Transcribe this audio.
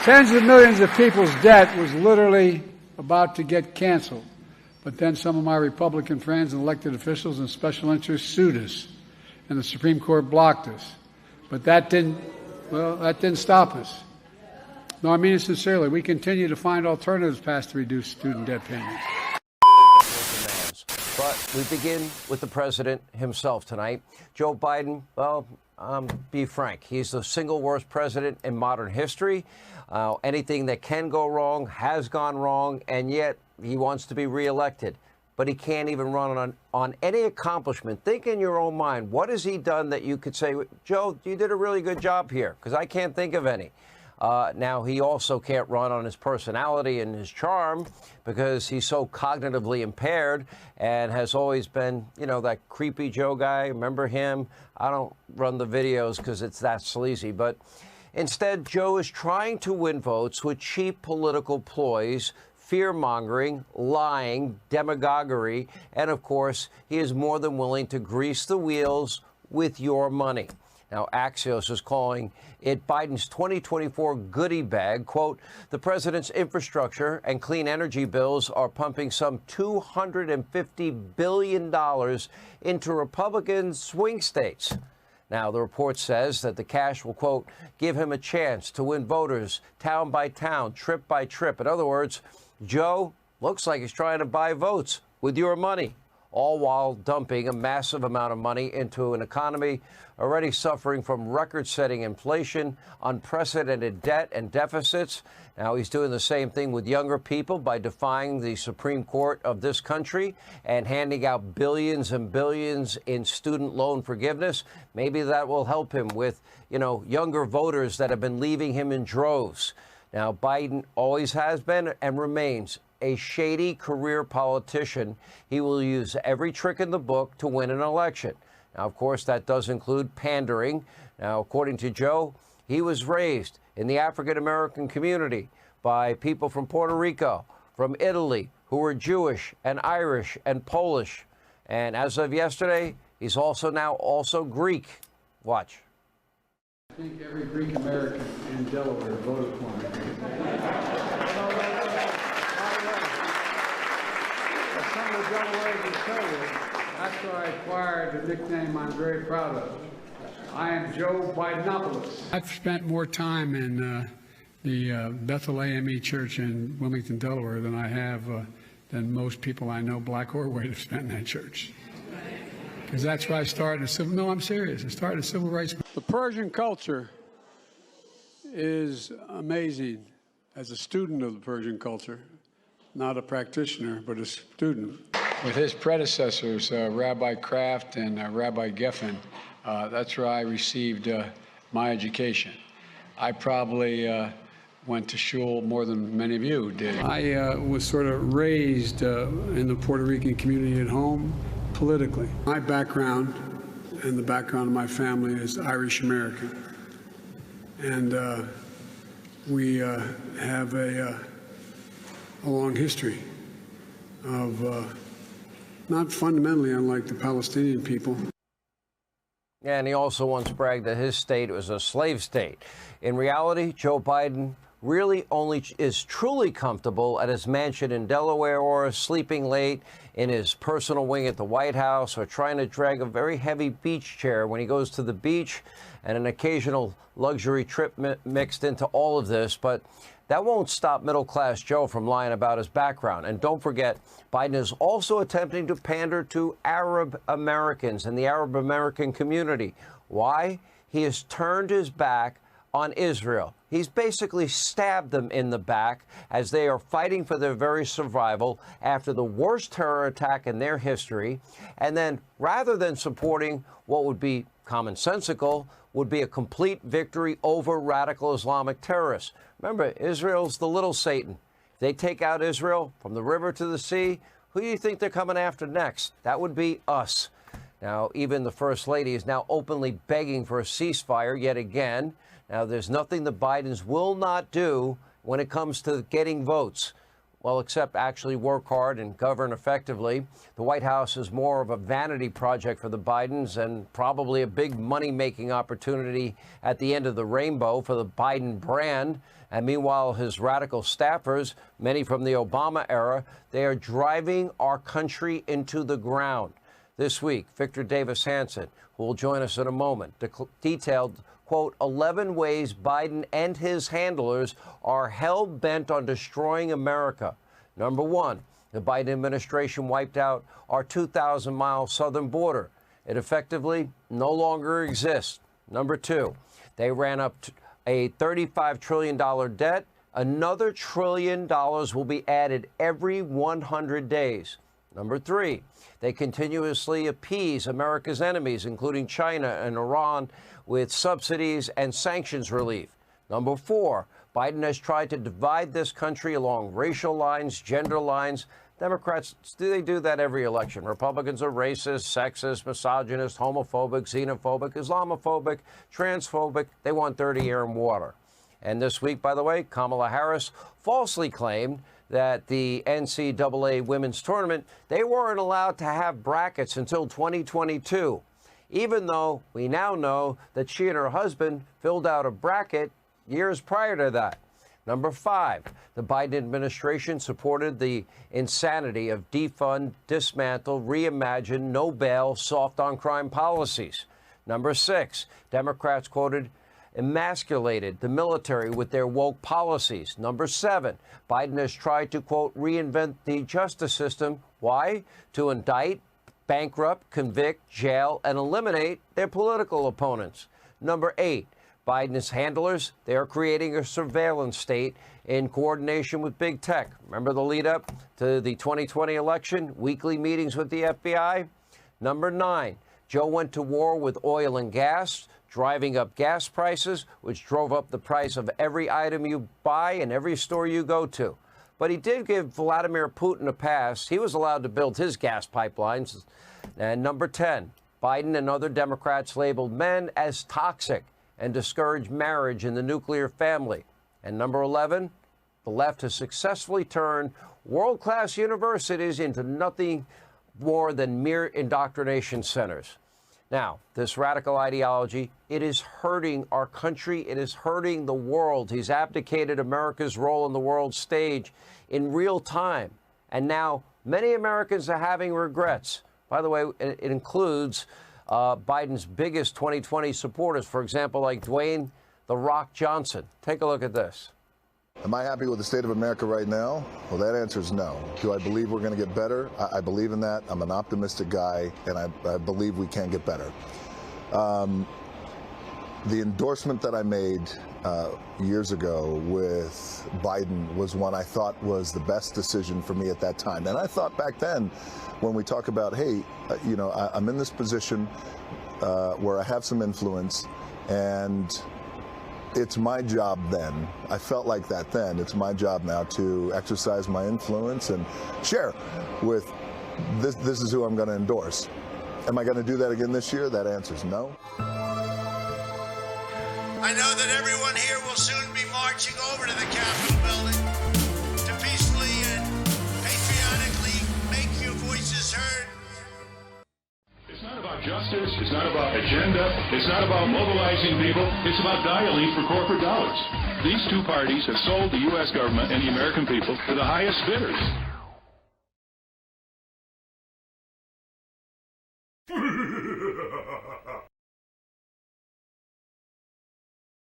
Tens of millions of people's debt was literally about to get canceled. But then some of my Republican friends and elected officials and special interests sued us, and the Supreme Court blocked us. But that didn't stop us. No, I mean it sincerely. We continue to find alternatives past the reduced student debt payments. But we begin with the president himself tonight. Joe Biden, well, be frank, he's the single worst president in modern history. Anything that can go wrong has gone wrong, and yet he wants to be reelected. But he can't even run on any accomplishment. Think in your own mind, what has he done that you could say, Joe, you did a really good job here? Because I can't think of any. Now, he also can't run on his personality and his charm because he's so cognitively impaired and has always been, you know, that creepy Joe guy. Remember him? I don't run the videos because it's that sleazy. But instead, Joe is trying to win votes with cheap political ploys, fear-mongering, lying, demagoguery, and, of course, he is more than willing to grease the wheels with your money. Now, Axios is calling it Biden's 2024 goodie bag. Quote, the president's infrastructure and clean energy bills are pumping some $250 billion into Republican swing states. Now, the report says that the cash will, quote, give him a chance to win voters town by town, trip by trip. In other words, Joe looks like he's trying to buy votes with your money, all while dumping a massive amount of money into an economy already suffering from record-setting inflation, unprecedented debt and deficits. Now, he's doing the same thing with younger people by defying the Supreme Court of this country and handing out billions and billions in student loan forgiveness. Maybe that will help him with, you know, younger voters that have been leaving him in droves. Now, Biden always has been and remains a shady career politician. He will use every trick in the book to win an election. Now, of course, that does include pandering. Now, according to Joe, he was raised in the African-American community by people from Puerto Rico, from Italy, who were Jewish and Irish and Polish. And as of yesterday, he's also Greek. Watch. I think every Greek American in Delaware voted for me. Some of the Delawares will tell you, after I acquired the nickname I'm very proud of. I am Joe Bidenopoulos. I've spent more time in the Bethel AME Church in Wilmington, Delaware than I have than most people I know, black or white, have spent in that church. Because that's where I started no, I'm serious. I started a civil rights. The Persian culture is amazing. As a student of the Persian culture, not a practitioner, but a student. With his predecessors, Rabbi Kraft and Rabbi Geffen, that's where I received my education. I probably went to shul more than many of you did. I was sort of raised in the Puerto Rican community at home, politically. My background and the background of my family is Irish American. And we have a long history of not fundamentally unlike the Palestinian people. And he also once bragged that his state was a slave state. In reality, Joe Biden really only is truly comfortable at his mansion in Delaware or sleeping late in his personal wing at the White House or trying to drag a very heavy beach chair when he goes to the beach, and an occasional luxury trip mixed into all of this. But that won't stop middle-class Joe from lying about his background. And don't forget, Biden is also attempting to pander to Arab Americans and the Arab American community. Why? He has turned his back on Israel. He's basically stabbed them in the back as they are fighting for their very survival after the worst terror attack in their history. And then, rather than supporting what would be commonsensical, would be a complete victory over radical Islamic terrorists. Remember, Israel's the little Satan. If they take out Israel from the river to the sea, who do you think they're coming after next? That would be us. Now, even the First Lady is now openly begging for a ceasefire yet again. Now, there's nothing the Bidens will not do when it comes to getting votes. well, except actually work hard and govern effectively. The White House is more of a vanity project for the Bidens and probably a big money-making opportunity at the end of the rainbow for the Biden brand. And meanwhile, his radical staffers, many from the Obama era, they are driving our country into the ground. This week, Victor Davis Hanson, who will join us in a moment, detailed, quote, 11 ways Biden and his handlers are hell-bent on destroying America. Number one, the Biden administration wiped out our 2,000-mile southern border. It effectively no longer exists. Number two, they ran up a $35 trillion debt. Another $1 trillion will be added every 100 days. Number three, they continuously appease America's enemies, including China and Iran, with subsidies and sanctions relief. Number four, Biden has tried to divide this country along racial lines, gender lines. Democrats, they do that every election. Republicans are racist, sexist, misogynist, homophobic, xenophobic, Islamophobic, transphobic. They want dirty air and water. And this week, by the way, Kamala Harris falsely claimed that the NCAA women's tournament, they weren't allowed to have brackets until 2022, even though we now know that she and her husband filled out a bracket years prior to that. Number five, the Biden administration supported the insanity of defund, dismantle, reimagine, no bail, soft on crime policies. Number six, Democrats quoted emasculated the military with their woke policies. Number seven, Biden has tried to, quote, reinvent the justice system. Why? To indict, bankrupt, convict, jail, and eliminate their political opponents. Number eight, Biden's handlers, they are creating a surveillance state in coordination with big tech. Remember the lead up to the 2020 election, weekly meetings with the FBI? Number nine, Joe went to war with oil and gas, driving up gas prices, which drove up the price of every item you buy and every store you go to. But he did give Vladimir Putin a pass. He was allowed to build his gas pipelines. And number 10, Biden and other Democrats labeled men as toxic and discouraged marriage in the nuclear family. And number 11, the left has successfully turned world-class universities into nothing more than mere indoctrination centers. Now, this radical ideology, it is hurting our country. It is hurting the world. He's abdicated America's role on the world stage in real time. And now many Americans are having regrets. By the way, it includes Biden's biggest 2020 supporters, for example, like Dwayne "The Rock" Johnson. Take a look at this. Am I happy with the state of America right now? Well, that answer is no. Do I believe we're going to get better? I believe in that. I'm an optimistic guy, and I believe we can get better. The endorsement that I made years ago with Biden was one I thought was the best decision for me at that time. And I thought back then, when we talk about, hey, you know, I'm in this position where I have some influence, and it's my job then. I felt like that then. It's my job now to exercise my influence and share with this is who I'm going to endorse. Am I going to do that again this year? That answer is no. I know that everyone here will soon be marching over to the Capitol building to peacefully and patriotically make your voices heard. It's not about justice, it's not about agenda, it's not about mobilizing people, it's about dialing for corporate dollars. These two parties have sold the U.S. government and the American people to the highest bidders.